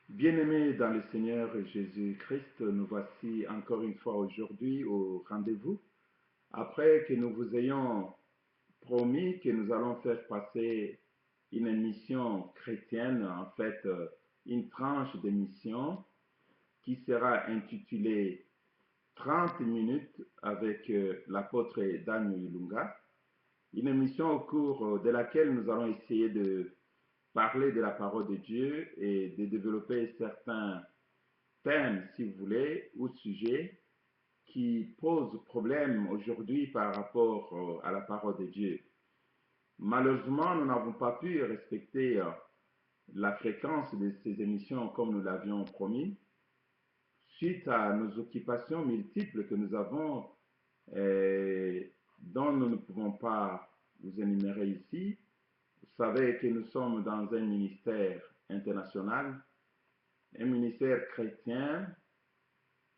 Bien-aimés dans le Seigneur Jésus-Christ, nous voici encore une fois aujourd'hui au rendez-vous. Après que nous vous ayons promis que nous allons faire passer une émission chrétienne, en fait une tranche d'émission qui sera intitulée 30 minutes avec l'apôtre Daniel Ilunga, une émission au cours de laquelle nous allons essayer de parler de la parole de Dieu et de développer certains thèmes, si vous voulez, ou sujets qui posent problème aujourd'hui par rapport à la parole de Dieu. Malheureusement, nous n'avons pas pu respecter la fréquence de ces émissions comme nous l'avions promis, suite à nos occupations multiples que nous avons et dont nous ne pouvons pas vous énumérer ici. Vous savez que nous sommes dans un ministère international, un ministère chrétien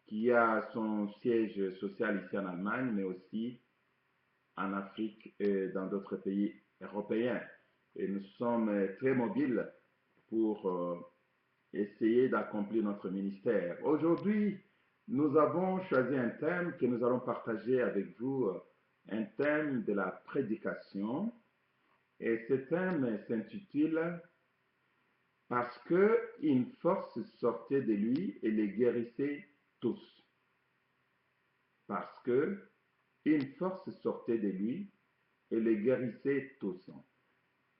qui a son siège social ici en Allemagne, mais aussi en Afrique et dans d'autres pays européens. Et nous sommes très mobiles pour essayer d'accomplir notre ministère. Aujourd'hui, nous avons choisi un thème que nous allons partager avec vous, un thème de la prédication. Et ce thème s'intitule Parce qu'une force sortait de lui et les guérissait tous. Parce que une force sortait de lui et les guérissait tous.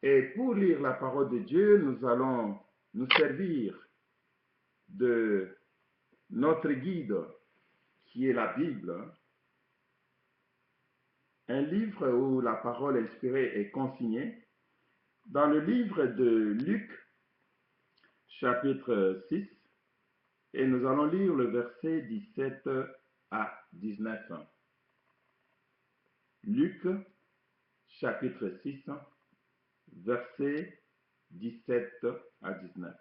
Et pour lire la parole de Dieu, nous allons nous servir de notre guide qui est la Bible, un livre où la parole inspirée est consignée. Dans le livre de Luc, chapitre 6, et nous allons lire le verset 17 à 19. Luc, chapitre 6, verset 17 à 19.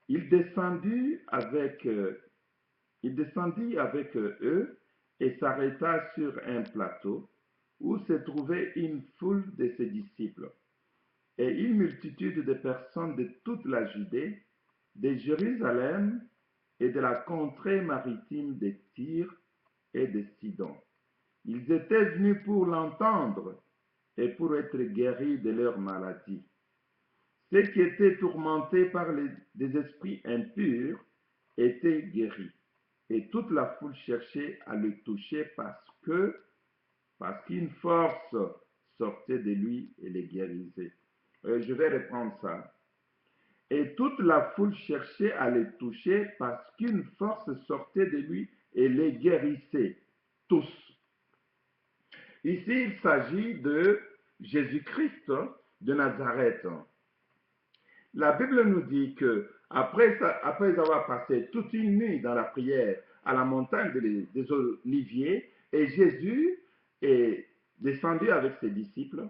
Il descendit avec eux et s'arrêta sur un plateau où se trouvait une foule de ses disciples et une multitude de personnes de toute la Judée, de Jérusalem et de la contrée maritime de Tyr et de Sidon. Ils étaient venus pour l'entendre et pour être guéris de leur maladie. Ceux qui étaient tourmentés par des esprits impurs étaient guéris. Et toute la foule cherchait à le toucher parce qu'une force sortait de lui et les guérissait. Je vais reprendre ça. Et toute la foule cherchait à le toucher parce qu'une force sortait de lui et les guérissait tous. Ici, il s'agit de Jésus-Christ de Nazareth. La Bible nous dit que après avoir passé toute une nuit dans la prière à la montagne des Oliviers, et Jésus est descendu avec ses disciples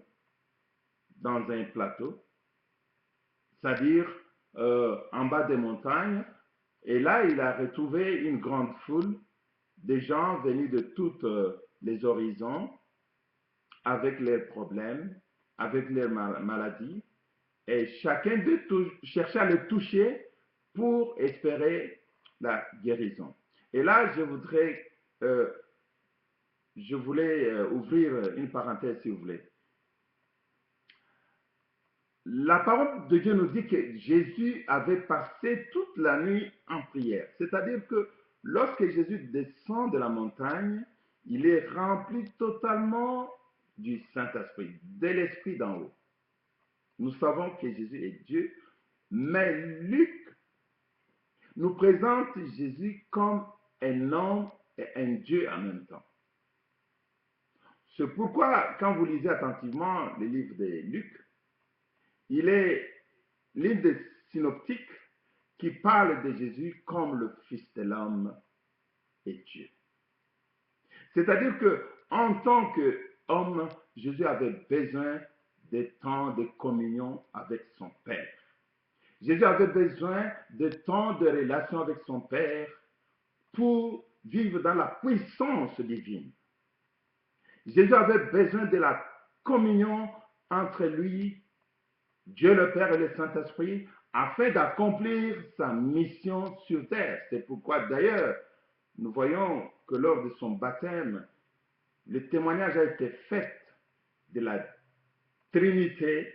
dans un plateau, c'est-à-dire en bas des montagnes, et là il a retrouvé une grande foule de gens venus de tous les horizons avec leurs problèmes, avec leurs maladies, et chacun d'eux cherchait à le toucher pour espérer la guérison. Et là, je voulais ouvrir une parenthèse, si vous voulez. La parole de Dieu nous dit que Jésus avait passé toute la nuit en prière. C'est-à-dire que lorsque Jésus descend de la montagne, il est rempli totalement du Saint-Esprit, de l'Esprit d'en haut. Nous savons que Jésus est Dieu, mais Luc nous présente Jésus comme un homme et un Dieu en même temps. C'est pourquoi, quand vous lisez attentivement le livre de Luc, il est l'un des synoptiques qui parle de Jésus comme le Fils de l'homme et Dieu. C'est-à-dire qu'en tant qu'homme, Jésus avait besoin de temps de communion avec son Père. Jésus avait besoin de temps de relation avec son Père pour vivre dans la puissance divine. Jésus avait besoin de la communion entre lui Dieu le Père et le Saint-Esprit, afin d'accomplir sa mission sur terre. C'est pourquoi d'ailleurs, nous voyons que lors de son baptême, le témoignage a été fait de la Trinité,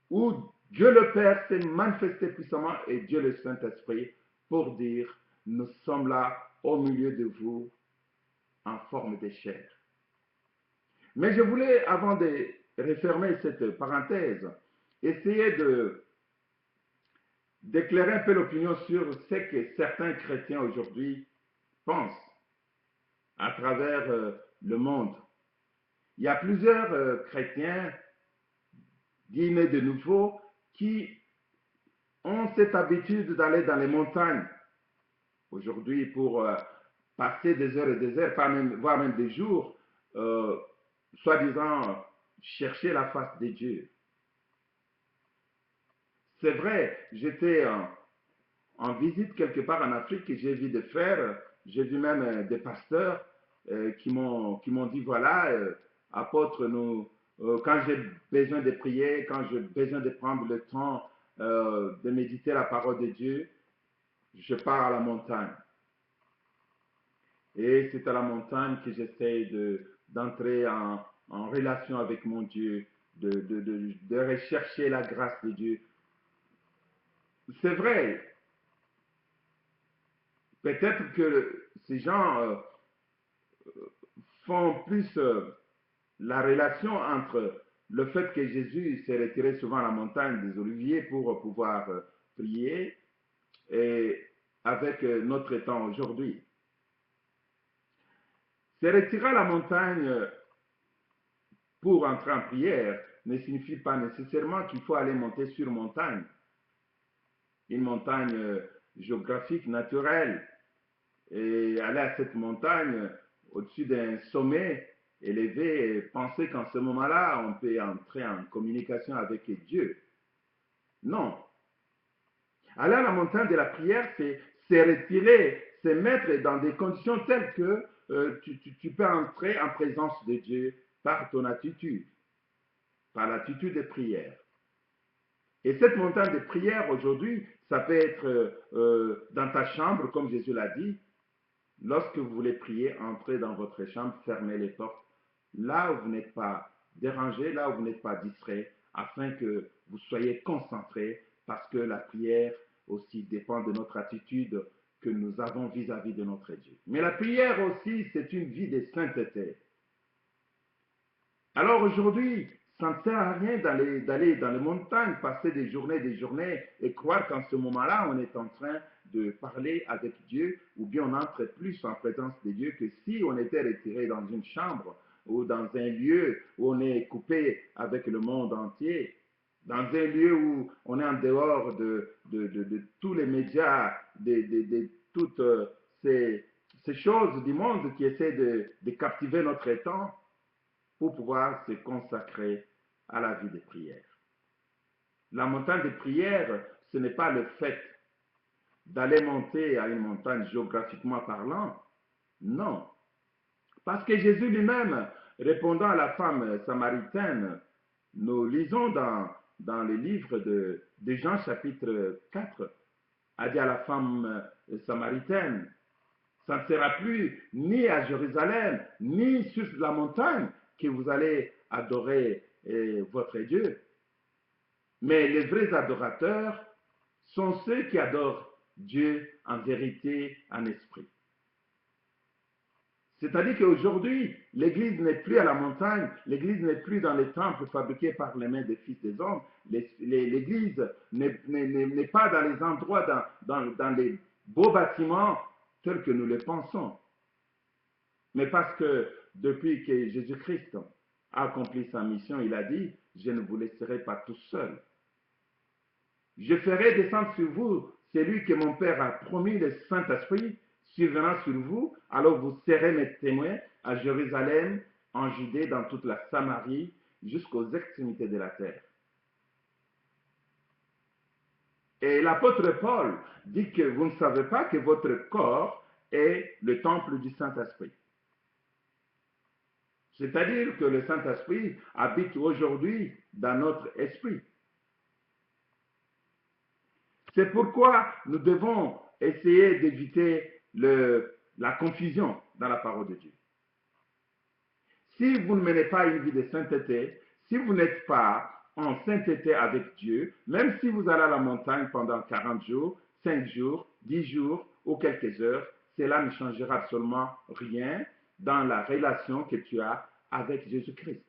où Dieu le Père s'est manifesté puissamment et Dieu le Saint-Esprit pour dire, nous sommes là au milieu de vous en forme de chair. Mais je voulais, avant de refermer cette parenthèse, essayer d'éclairer un peu l'opinion sur ce que certains chrétiens aujourd'hui pensent à travers le monde. Il y a plusieurs chrétiens dits nés de nouveau qui ont cette habitude d'aller dans les montagnes aujourd'hui pour passer des heures et des heures, voire même des jours, soi-disant chercher la face de Dieu. C'est vrai, j'étais en visite quelque part en Afrique et j'ai vu des frères, j'ai vu même des pasteurs qui m'ont dit, voilà, apôtre, quand j'ai besoin de prier, quand j'ai besoin de prendre le temps de méditer la parole de Dieu, je pars à la montagne. Et c'est à la montagne que j'essaie d'entrer en relation avec mon Dieu, de rechercher la grâce de Dieu. C'est vrai, peut-être que ces gens font plus la relation entre le fait que Jésus s'est retiré souvent à la montagne des Oliviers pour pouvoir prier et avec notre temps aujourd'hui. Se retirer à la montagne pour entrer en prière ne signifie pas nécessairement qu'il faut aller monter sur montagne, une montagne géographique, naturelle, et aller à cette montagne au-dessus d'un sommet élevé et penser qu'en ce moment-là, on peut entrer en communication avec Dieu. Non. Aller à la montagne de la prière, c'est se retirer, se mettre dans des conditions telles que tu peux entrer en présence de Dieu par ton attitude, par l'attitude de prière. Et cette montagne de prière aujourd'hui, ça peut être dans ta chambre, comme Jésus l'a dit. Lorsque vous voulez prier, entrez dans votre chambre, fermez les portes, là où vous n'êtes pas dérangé, là où vous n'êtes pas distrait, afin que vous soyez concentré, parce que la prière aussi dépend de notre attitude que nous avons vis-à-vis de notre Dieu. Mais la prière aussi, c'est une vie de sainteté. Alors aujourd'hui, ça ne sert à rien d'aller dans les montagnes, passer des journées et croire qu'en ce moment-là, on est en train de parler avec Dieu ou bien on entre plus en présence de Dieu que si on était retiré dans une chambre ou dans un lieu où on est coupé avec le monde entier, dans un lieu où on est en dehors de tous les médias, de toutes ces choses du monde qui essaient de captiver notre temps pour pouvoir se consacrer à la vie de prière. La montagne de prière, ce n'est pas le fait d'aller monter à une montagne géographiquement parlant, non. Parce que Jésus lui-même, répondant à la femme samaritaine, nous lisons dans le livre de Jean chapitre 4, a dit à la femme samaritaine, ça ne sera plus ni à Jérusalem, ni sur la montagne que vous allez adorer votre Dieu. Mais les vrais adorateurs sont ceux qui adorent Dieu en vérité, en esprit. C'est-à-dire qu'aujourd'hui, l'Église n'est plus à la montagne, l'Église n'est plus dans les temples fabriqués par les mains des fils des hommes, l'Église n'est pas dans les endroits, dans les beaux bâtiments tels que nous le pensons. Mais parce que depuis que Jésus-Christ a accompli sa mission, il a dit, je ne vous laisserai pas tout seul. Je ferai descendre sur vous celui que mon Père a promis, le Saint-Esprit, survenant sur vous, alors vous serez mes témoins à Jérusalem, en Judée, dans toute la Samarie, jusqu'aux extrémités de la terre. Et l'apôtre Paul dit que vous ne savez pas que votre corps est le temple du Saint-Esprit. C'est-à-dire que le Saint-Esprit habite aujourd'hui dans notre esprit. C'est pourquoi nous devons essayer d'éviter la confusion dans la parole de Dieu. Si vous ne menez pas une vie de sainteté, si vous n'êtes pas en sainteté avec Dieu, même si vous allez à la montagne pendant 40 jours, 5 jours, 10 jours ou quelques heures, cela ne changera absolument rien dans la relation que tu as avec Jésus-Christ.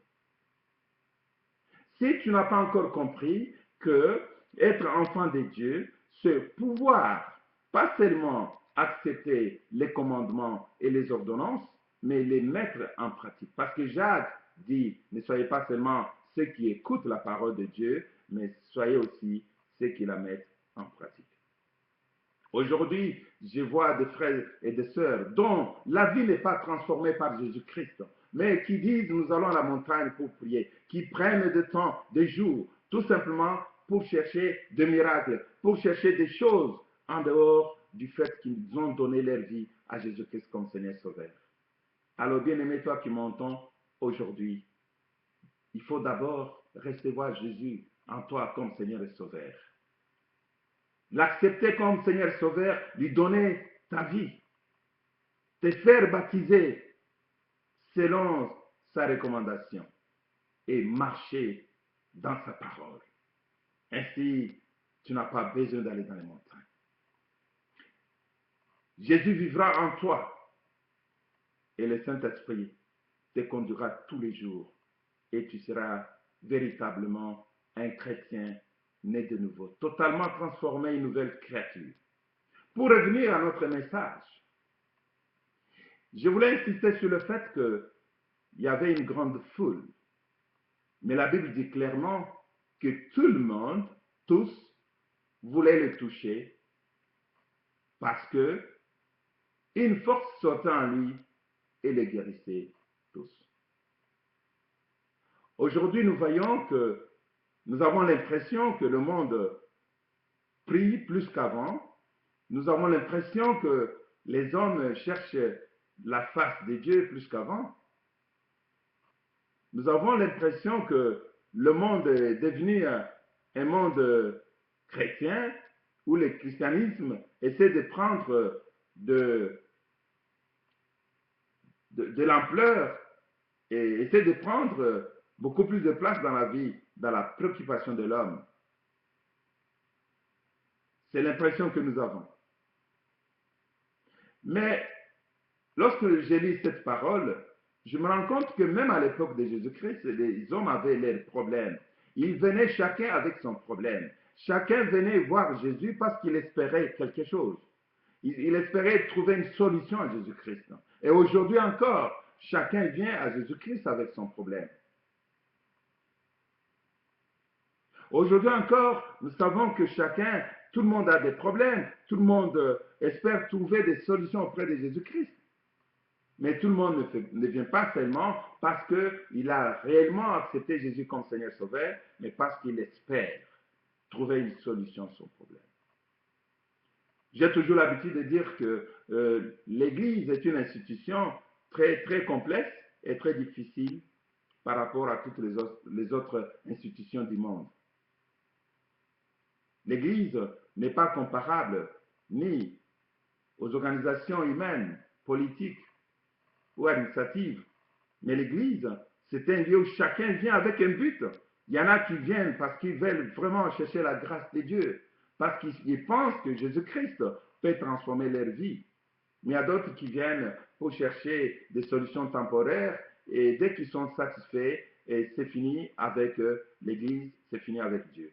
Si tu n'as pas encore compris que être enfant de Dieu, c'est pouvoir pas seulement accepter les commandements et les ordonnances, mais les mettre en pratique. Parce que Jacques dit, ne soyez pas seulement ceux qui écoutent la parole de Dieu, mais soyez aussi ceux qui la mettent en pratique. Aujourd'hui, je vois des frères et des sœurs dont la vie n'est pas transformée par Jésus-Christ, mais qui disent nous allons à la montagne pour prier, qui prennent du temps, des jours, tout simplement pour chercher des miracles, pour chercher des choses en dehors du fait qu'ils ont donné leur vie à Jésus-Christ comme Seigneur Sauveur. Alors, bien-aimé, toi qui m'entends aujourd'hui, il faut d'abord recevoir Jésus en toi comme Seigneur et Sauveur. L'accepter comme Seigneur Sauveur, lui donner ta vie, te faire baptiser selon sa recommandation et marcher dans sa parole. Ainsi, tu n'as pas besoin d'aller dans les montagnes. Jésus vivra en toi et le Saint-Esprit te conduira tous les jours et tu seras véritablement un chrétien né de nouveau, totalement transformé, une nouvelle créature. Pour revenir à notre message, je voulais insister sur le fait qu'il y avait une grande foule. Mais la Bible dit clairement que tout le monde, tous, voulaient le toucher parce que une force sortait en lui et les guérissait tous. Aujourd'hui, nous voyons que nous avons l'impression que le monde prie plus qu'avant. Nous avons l'impression que les hommes cherchent la face de Dieu plus qu'avant. Nous avons l'impression que le monde est devenu un monde chrétien où le christianisme essaie de prendre de l'ampleur et essaie de prendre beaucoup plus de place dans la vie, dans la préoccupation de l'homme. C'est l'impression que nous avons. Mais lorsque je lis cette parole, je me rends compte que même à l'époque de Jésus-Christ, les hommes avaient leurs problèmes. Ils venaient chacun avec son problème. Chacun venait voir Jésus parce qu'il espérait quelque chose. Il espérait trouver une solution à Jésus-Christ. Et aujourd'hui encore, chacun vient à Jésus-Christ avec son problème. Aujourd'hui encore, nous savons que chacun, tout le monde a des problèmes, tout le monde espère trouver des solutions auprès de Jésus-Christ. Mais tout le monde ne vient pas seulement parce qu'il a réellement accepté Jésus comme Seigneur Sauveur, mais parce qu'il espère trouver une solution à son problème. J'ai toujours l'habitude de dire que l'Église est une institution très, très complexe et très difficile par rapport à toutes les autres institutions du monde. L'Église n'est pas comparable ni aux organisations humaines, politiques ou administratives, mais l'Église, c'est un lieu où chacun vient avec un but. Il y en a qui viennent parce qu'ils veulent vraiment chercher la grâce de Dieu, parce qu'ils pensent que Jésus-Christ peut transformer leur vie. Mais il y a d'autres qui viennent pour chercher des solutions temporaires et dès qu'ils sont satisfaits, c'est fini avec l'Église, c'est fini avec Dieu.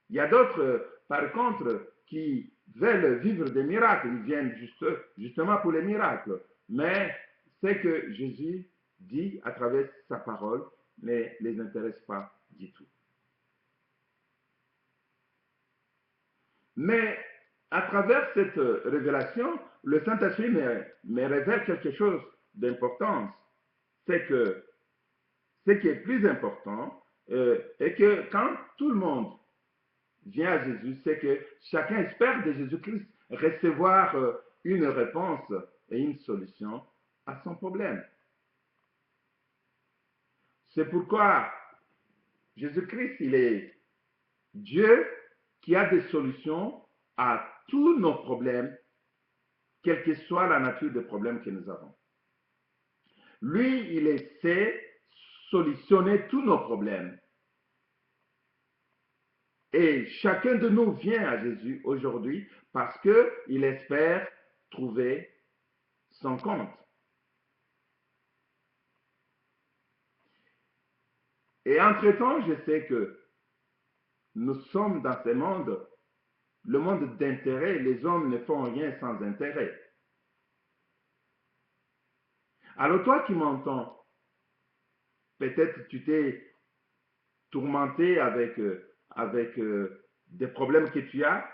Il y a d'autres, par contre, qui veulent vivre des miracles. Ils viennent justement pour les miracles. Mais ce que Jésus dit à travers sa parole ne les intéresse pas du tout. Mais à travers cette révélation, le Saint-Esprit me révèle quelque chose d'important. C'est que ce qui est plus important est que quand tout le monde vient à Jésus, c'est que chacun espère de Jésus-Christ recevoir une réponse et une solution à son problème. C'est pourquoi Jésus-Christ, il est Dieu qui a des solutions à tous nos problèmes, quelle que soit la nature des problèmes que nous avons. Lui, il sait solutionner tous nos problèmes. Et chacun de nous vient à Jésus aujourd'hui parce qu'il espère trouver son compte. Et entre-temps, je sais que nous sommes dans ce monde, le monde d'intérêt. Les hommes ne font rien sans intérêt. Alors toi qui m'entends, peut-être tu t'es tourmenté avec des problèmes que tu as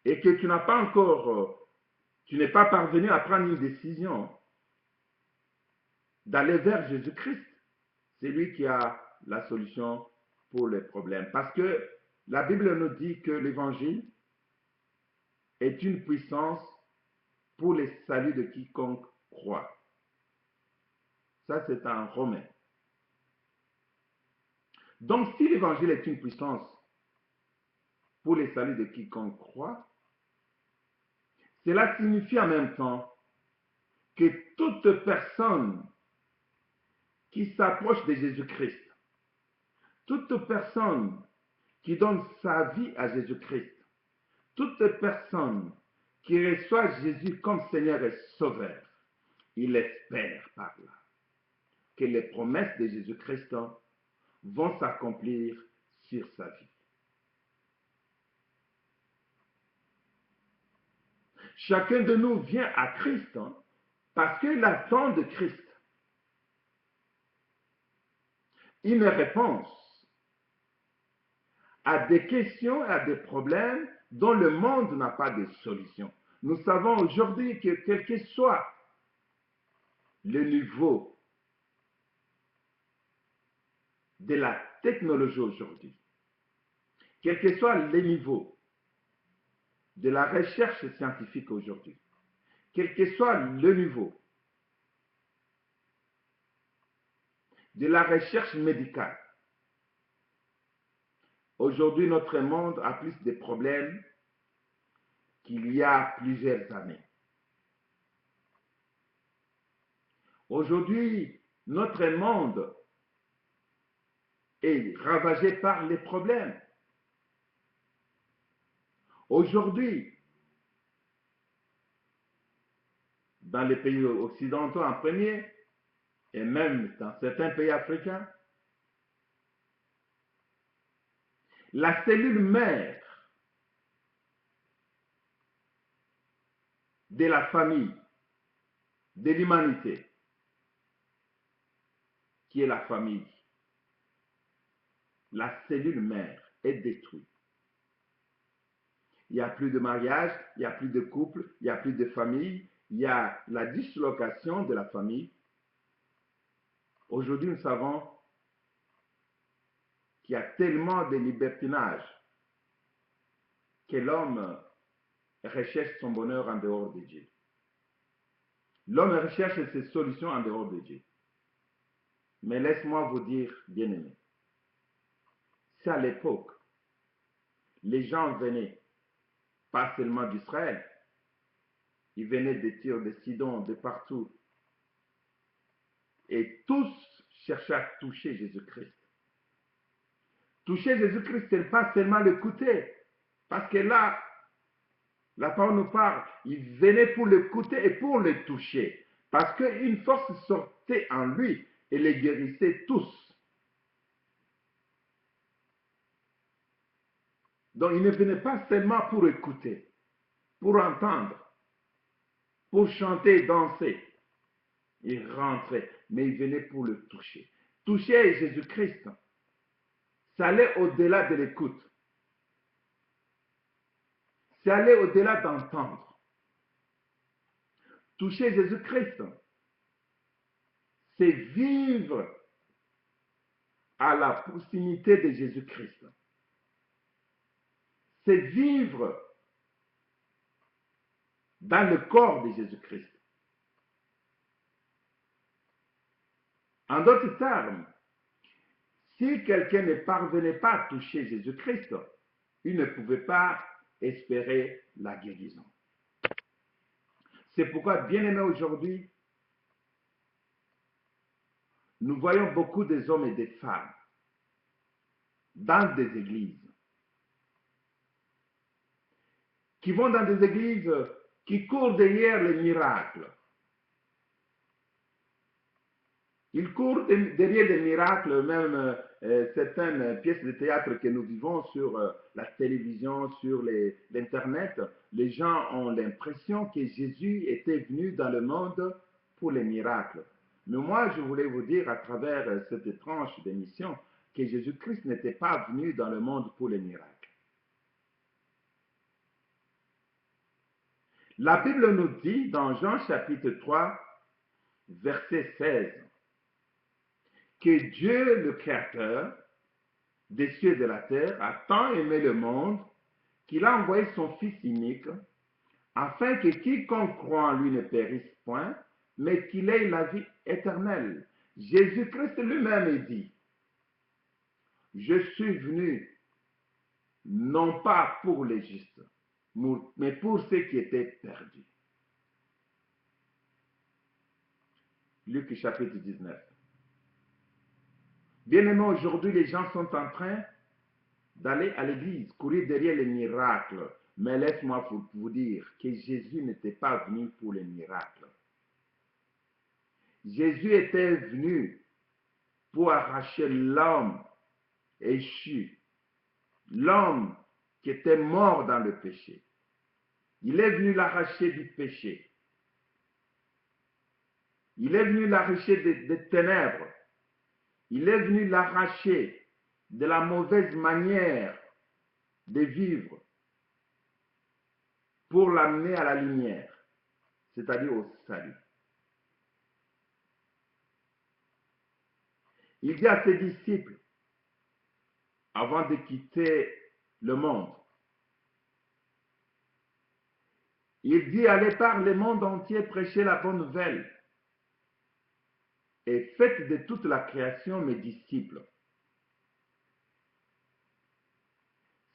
et que tu n'as pas encore, tu n'es pas parvenu à prendre une décision d'aller vers Jésus-Christ. C'est lui qui a la solution pour les problèmes. Parce que la Bible nous dit que l'évangile est une puissance pour le salut de quiconque croit. Ça, c'est en Romain. Donc, si l'évangile est une puissance pour le salut de quiconque croit, cela signifie en même temps que toute personne qui s'approche de Jésus-Christ, toute personne qui donne sa vie à Jésus-Christ, toute personne qui reçoit Jésus comme Seigneur et Sauveur, il espère par là que les promesses de Jésus-Christ vont s'accomplir sur sa vie. Chacun de nous vient à Christ parce qu'il attend de Christ une réponse à des questions et à des problèmes dont le monde n'a pas de solution. Nous savons aujourd'hui que quel que soit le niveau de la technologie aujourd'hui, quel que soit le niveau de la recherche scientifique aujourd'hui, quel que soit le niveau de la recherche médicale, aujourd'hui notre monde a plus de problèmes qu'il y a plusieurs années. Aujourd'hui, notre monde est ravagé par les problèmes. Aujourd'hui, dans les pays occidentaux en premier, et même dans certains pays africains, la cellule mère de la famille, de l'humanité, qui est la famille, la cellule mère est détruite. Il n'y a plus de mariage, il n'y a plus de couple, il n'y a plus de famille, il y a la dislocation de la famille. Aujourd'hui, nous savons qu'il y a tellement de libertinage que l'homme recherche son bonheur en dehors de Dieu. L'homme recherche ses solutions en dehors de Dieu. Mais laisse-moi vous dire, bien-aimés, si à l'époque, les gens venaient, pas seulement d'Israël, ils venaient de Tyr, de Sidon, de partout, et tous cherchaient à toucher Jésus-Christ. Toucher Jésus-Christ, ce n'est pas seulement l'écouter, parce que là, la parole nous parle, ils venaient pour l'écouter et pour le toucher, parce qu'une force sortait en lui et les guérissait tous. Donc, ils ne venaient pas seulement pour écouter, pour entendre, pour chanter, danser. Ils rentraient, mais ils venaient pour le toucher. Toucher Jésus-Christ, ça allait au-delà de l'écoute. Ça allait au-delà d'entendre. Toucher Jésus-Christ, c'est vivre à la proximité de Jésus-Christ. C'est vivre dans le corps de Jésus-Christ. En d'autres termes, si quelqu'un ne parvenait pas à toucher Jésus-Christ, il ne pouvait pas espérer la guérison. C'est pourquoi, bien-aimés, aujourd'hui, nous voyons beaucoup des hommes et des femmes dans des églises, qui vont dans des églises qui courent derrière les miracles. Ils courent derrière des miracles, même certaines pièces de théâtre que nous vivons sur la télévision, sur l'Internet. Les gens ont l'impression que Jésus était venu dans le monde pour les miracles. Mais moi, je voulais vous dire à travers cette tranche d'émission que Jésus-Christ n'était pas venu dans le monde pour les miracles. La Bible nous dit dans Jean chapitre 3, verset 16, que Dieu, le Créateur des cieux et de la terre, a tant aimé le monde qu'il a envoyé son Fils unique, afin que quiconque croit en lui ne périsse point, mais qu'il ait la vie éternelle. Jésus-Christ lui-même dit, « Je suis venu non pas pour les justes, mais pour ceux qui étaient perdus. » Luc chapitre 19. Bien-aimés, aujourd'hui, les gens sont en train d'aller à l'église, courir derrière les miracles. Mais laisse-moi vous dire que Jésus n'était pas venu pour les miracles. Jésus était venu pour arracher l'homme échu, l'homme qui était mort dans le péché. Il est venu l'arracher du péché. Il est venu l'arracher des ténèbres. Il est venu l'arracher de la mauvaise manière de vivre pour l'amener à la lumière, c'est-à-dire au salut. Il dit à ses disciples, avant de quitter le monde, il dit, allez par le monde entier prêcher la bonne nouvelle et faites de toute la création mes disciples.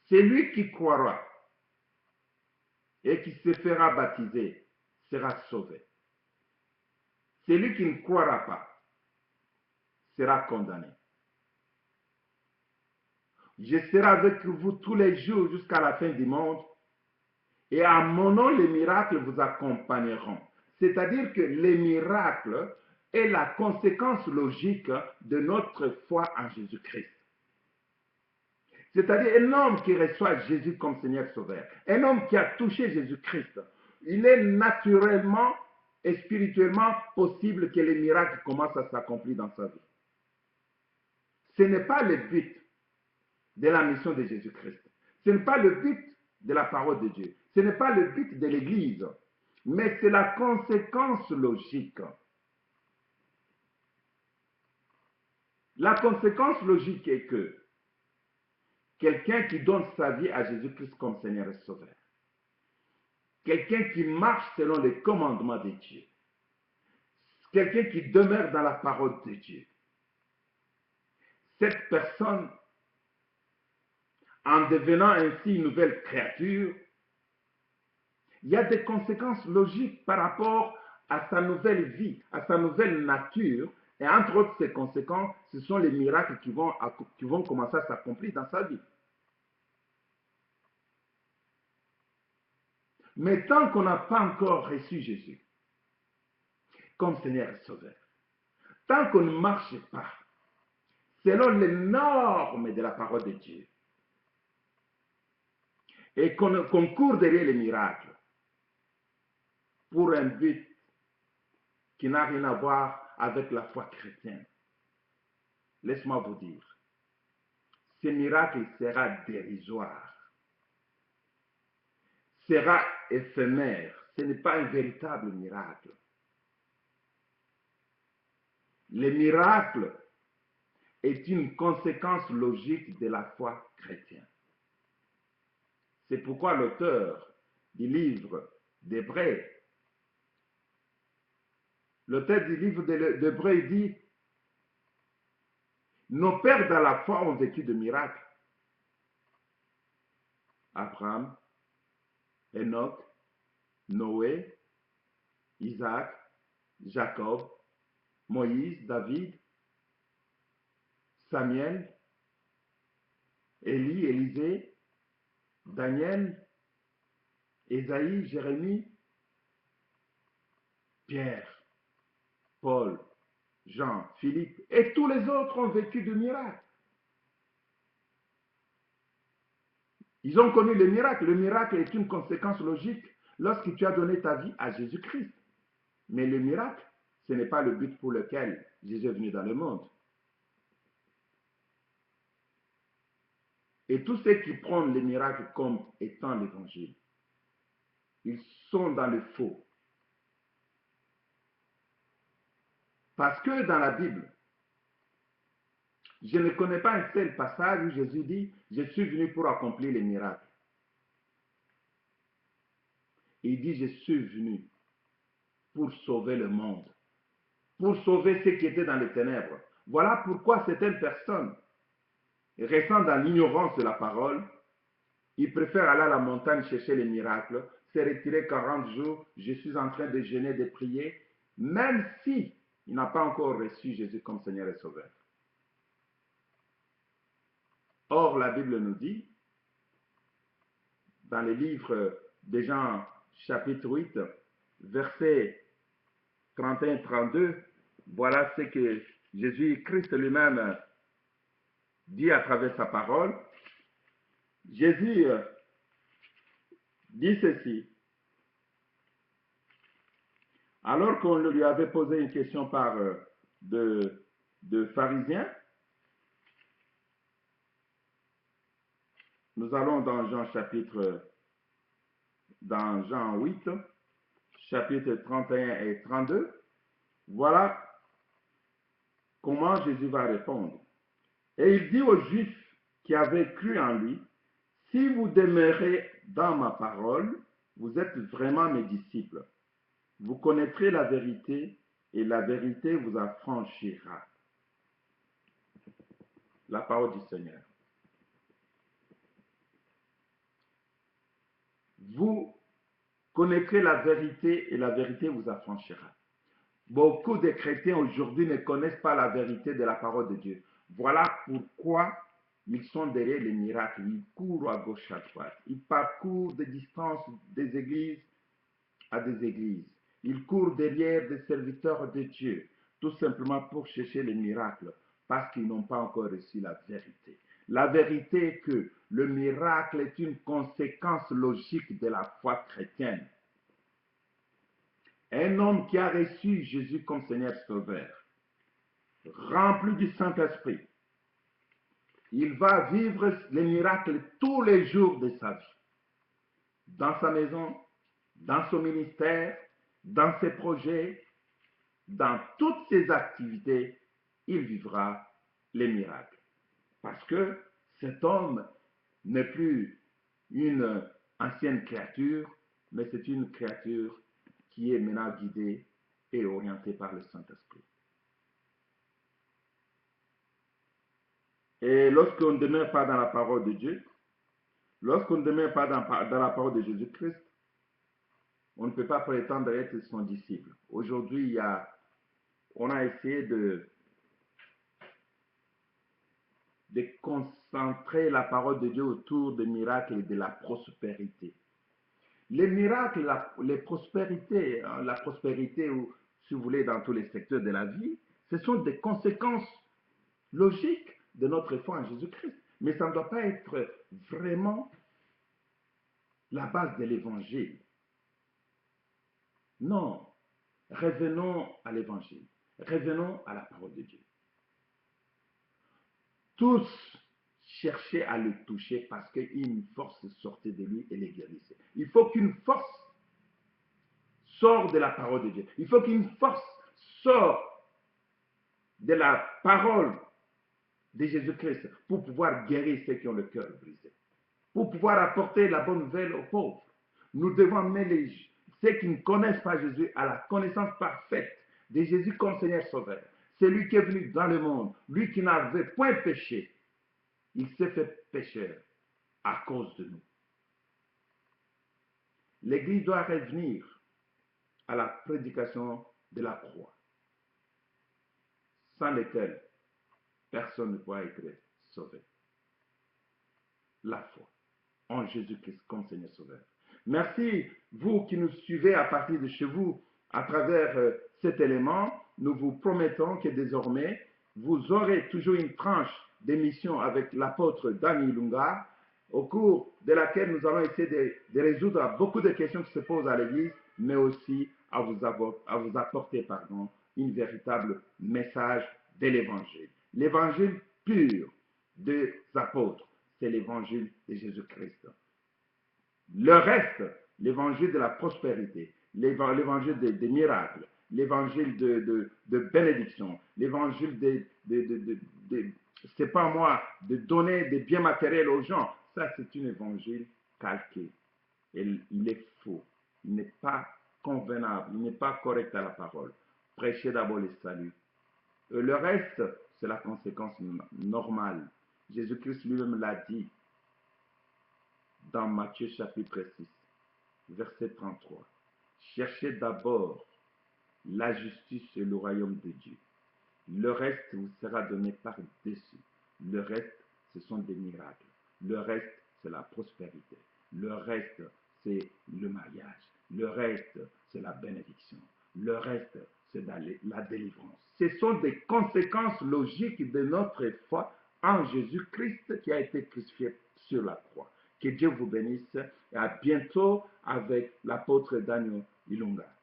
Celui qui croira et qui se fera baptiser sera sauvé. Celui qui ne croira pas sera condamné. Je serai avec vous tous les jours jusqu'à la fin du monde, et à mon nom les miracles vous accompagneront. C'est-à-dire que les miracles est la conséquence logique de notre foi en Jésus-Christ. C'est-à-dire un homme qui reçoit Jésus comme Seigneur Sauveur, un homme qui a touché Jésus-Christ, il est naturellement et spirituellement possible que les miracles commencent à s'accomplir dans sa vie. Ce n'est pas le but de la mission de Jésus-Christ. Ce n'est pas le but de la parole de Dieu. Ce n'est pas le but de l'Église. Mais c'est la conséquence logique. La conséquence logique est que quelqu'un qui donne sa vie à Jésus-Christ comme Seigneur et Sauveur, quelqu'un qui marche selon les commandements de Dieu, quelqu'un qui demeure dans la parole de Dieu, cette personne, en devenant ainsi une nouvelle créature, il y a des conséquences logiques par rapport à sa nouvelle vie, à sa nouvelle nature. Et entre autres, ces conséquences, ce sont les miracles qui vont commencer à s'accomplir dans sa vie. Mais tant qu'on n'a pas encore reçu Jésus comme Seigneur et Sauveur, tant qu'on ne marche pas selon les normes de la parole de Dieu, et qu'on court derrière les miracles pour un but qui n'a rien à voir avec la foi chrétienne, laisse-moi vous dire, ce miracle sera dérisoire, sera éphémère. Ce n'est pas un véritable miracle. Le miracle est une conséquence logique de la foi chrétienne. C'est pourquoi l'auteur du livre d'Hébreux, dit, nos pères dans la foi ont vécu de miracles. Abraham, Enoch, Noé, Isaac, Jacob, Moïse, David, Samuel, Élie, Élisée, Daniel, Ésaïe, Jérémie, Pierre, Paul, Jean, Philippe, et tous les autres ont vécu de miracles. Ils ont connu le miracle. Le miracle est une conséquence logique lorsque tu as donné ta vie à Jésus-Christ. Mais le miracle, ce n'est pas le but pour lequel Jésus est venu dans le monde. Et tous ceux qui prennent les miracles comme étant l'évangile, ils sont dans le faux. Parce que dans la Bible, je ne connais pas un seul passage où Jésus dit « Je suis venu pour accomplir les miracles ». Il dit « Je suis venu pour sauver le monde, pour sauver ceux qui étaient dans les ténèbres ». Voilà pourquoi certaines personnes, restant dans l'ignorance de la parole, ils préfèrent aller à la montagne chercher les miracles, se retirer 40 jours, je suis en train de jeûner, de prier, même si il n'a pas encore reçu Jésus comme Seigneur et Sauveur. Or, la Bible nous dit, dans le livre de Jean, chapitre 8, versets 31-32, voilà ce que Jésus-Christ lui-même dit à travers sa parole. Jésus dit ceci. Alors qu'on lui avait posé une question par de pharisiens, nous allons dans Jean 8, chapitre 31 et 32. Voilà comment Jésus va répondre. Et il dit aux Juifs qui avaient cru en lui, « Si vous demeurez dans ma parole, vous êtes vraiment mes disciples. Vous connaîtrez la vérité et la vérité vous affranchira. » La parole du Seigneur. Vous connaîtrez la vérité et la vérité vous affranchira. Beaucoup de chrétiens aujourd'hui ne connaissent pas la vérité de la parole de Dieu. Voilà pourquoi ils sont derrière les miracles. Ils courent à gauche, à droite. Ils parcourent des distances des églises à des églises. Ils courent derrière des serviteurs de Dieu, tout simplement pour chercher les miracles, parce qu'ils n'ont pas encore reçu la vérité. La vérité est que le miracle est une conséquence logique de la foi chrétienne. Un homme qui a reçu Jésus comme Seigneur Sauveur, rempli du Saint-Esprit, il va vivre les miracles tous les jours de sa vie. Dans sa maison, dans son ministère, dans ses projets, dans toutes ses activités, il vivra les miracles. Parce que cet homme n'est plus une ancienne créature, mais c'est une créature qui est maintenant guidée et orientée par le Saint-Esprit. Et lorsqu'on ne demeure pas dans la parole de Dieu, lorsqu'on ne demeure pas dans la parole de Jésus-Christ, on ne peut pas prétendre être son disciple. Aujourd'hui, on a essayé de concentrer la parole de Dieu autour des miracles et de la prospérité. Les miracles, les prospérités, la prospérité, ou si vous voulez, dans tous les secteurs de la vie, ce sont des conséquences logiques de notre foi en Jésus-Christ. Mais ça ne doit pas être vraiment la base de l'évangile. Non, revenons à l'évangile. Revenons à la parole de Dieu. Tous cherchaient à le toucher parce qu'une force sortait de lui et les guérissait. Il faut qu'une force sorte de la parole de Dieu. Il faut qu'une force sorte de la parole de Jésus-Christ pour pouvoir guérir ceux qui ont le cœur brisé, pour pouvoir apporter la bonne nouvelle aux pauvres. Nous devons amener ceux qui ne connaissent pas Jésus à la connaissance parfaite de Jésus comme Seigneur Sauveur. C'est lui qui est venu dans le monde, lui qui n'avait point péché. Il s'est fait pécheur à cause de nous. L'Église doit revenir à la prédication de la croix, sans lesquelles personne ne pourra être sauvé. La foi en Jésus-Christ comme Seigneur Sauveur. Merci, vous qui nous suivez à partir de chez vous, à travers cet élément. Nous vous promettons que désormais, vous aurez toujours une tranche d'émission avec l'apôtre Danny Lunga, au cours de laquelle nous allons essayer de résoudre beaucoup de questions qui se posent à l'Église, mais aussi à vous apporter une véritable message de l'Évangile. L'Évangile pur des apôtres, c'est l'Évangile de Jésus-Christ. Le reste, l'Évangile de la prospérité, l'Évangile des miracles, l'Évangile de bénédiction, l'Évangile c'est pas moi, de donner des biens matériels aux gens. Ça, c'est un évangile calqué. Et il est faux. Il n'est pas convenable. Il n'est pas correct à la parole. Prêchez d'abord le salut. Le reste, c'est la conséquence normale. Jésus-Christ lui-même l'a dit dans Matthieu chapitre 6, verset 33. Cherchez d'abord la justice et le royaume de Dieu. Le reste vous sera donné par-dessus. Le reste, ce sont des miracles. Le reste, c'est la prospérité. Le reste, c'est le mariage. Le reste, c'est la bénédiction. Le reste, c'est la délivrance. Ce sont des conséquences logiques de notre foi en Jésus-Christ qui a été crucifié sur la croix. Que Dieu vous bénisse et à bientôt avec l'apôtre Daniel Ilunga.